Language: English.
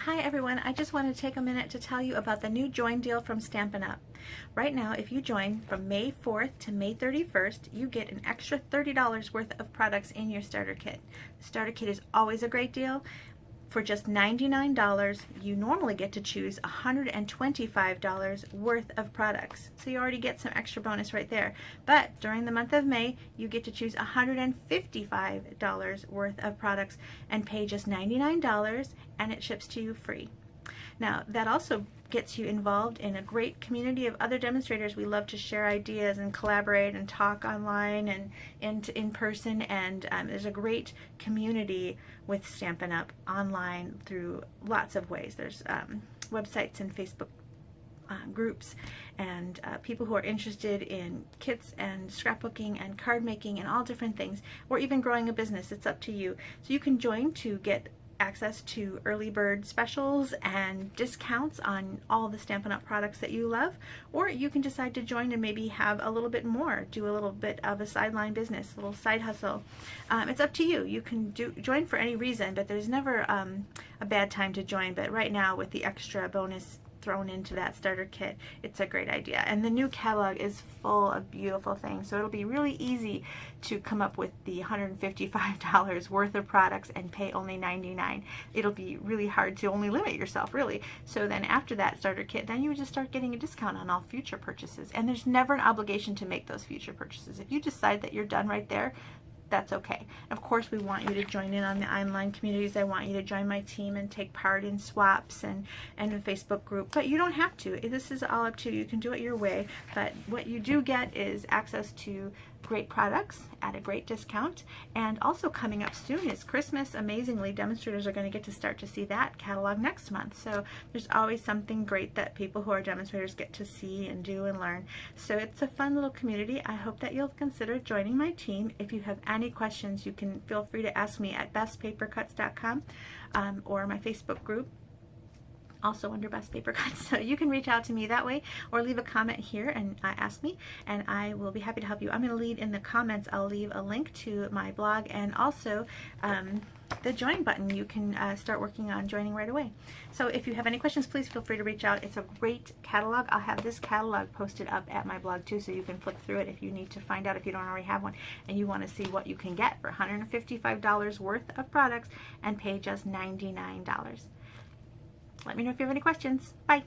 Hi everyone, I just want to take a minute to tell you about the new join deal from Stampin' Up. Right now, if you join from May 4th to May 31st, you get an extra $30 worth of products in your starter kit. The starter kit is always a great deal. For just $99, you normally get to choose $125 worth of products. So you already get some extra bonus right there. But during the month of May, you get to choose $155 worth of products and pay just $99, and it ships to you free. Now, that also gets you involved in a great community of other demonstrators. We love to share ideas and collaborate and talk online and in person, and there's a great community with Stampin' Up! Online through lots of ways. There's websites and Facebook groups and people who are interested in kits and scrapbooking and card making and all different things, or even growing a business. It's up to you. So you can join to get access to early bird specials and discounts on all the Stampin' Up! Products that you love, or you can decide to join and maybe have a little bit more, do a little bit of a sideline business, a little side hustle. It's up to you. You can join for any reason, but there's never a bad time to join. But right now, with the extra bonus thrown into that starter kit, it's a great idea. And the new catalog is full of beautiful things, so it'll be really easy to come up with the $155 worth of products and pay only $99. It'll be really hard to only limit yourself, really. So then after that starter kit, then you would just start getting a discount on all future purchases, and there's never an obligation to make those future purchases. If you decide that you're done right there, that's okay. Of course, we want you to join in on the online communities. I want you to join my team and take part in swaps and a Facebook group, but you don't have to. This is all up to you. You can do it your way, but what you do get is access to great products at a great discount. And also coming up soon is Christmas. Amazingly, demonstrators are going to get to start to see that catalog next month. So there's always something great that people who are demonstrators get to see and do and learn. So it's a fun little community. I hope that you'll consider joining my team. If you have any questions, you can feel free to ask me at bestpapercuts.com or my Facebook group, also under Best Paper Cuts. So you can reach out to me that way, or leave a comment here and ask me, and I will be happy to help you. I'm going to leave in the comments, I'll leave a link to my blog and also the join button. You can start working on joining right away. So if you have any questions, please feel free to reach out. It's a great catalog. I'll have this catalog posted up at my blog too, so you can flick through it if you need to find out, if you don't already have one and you want to see what you can get for $155 worth of products and pay just $99. Let me know if you have any questions. Bye.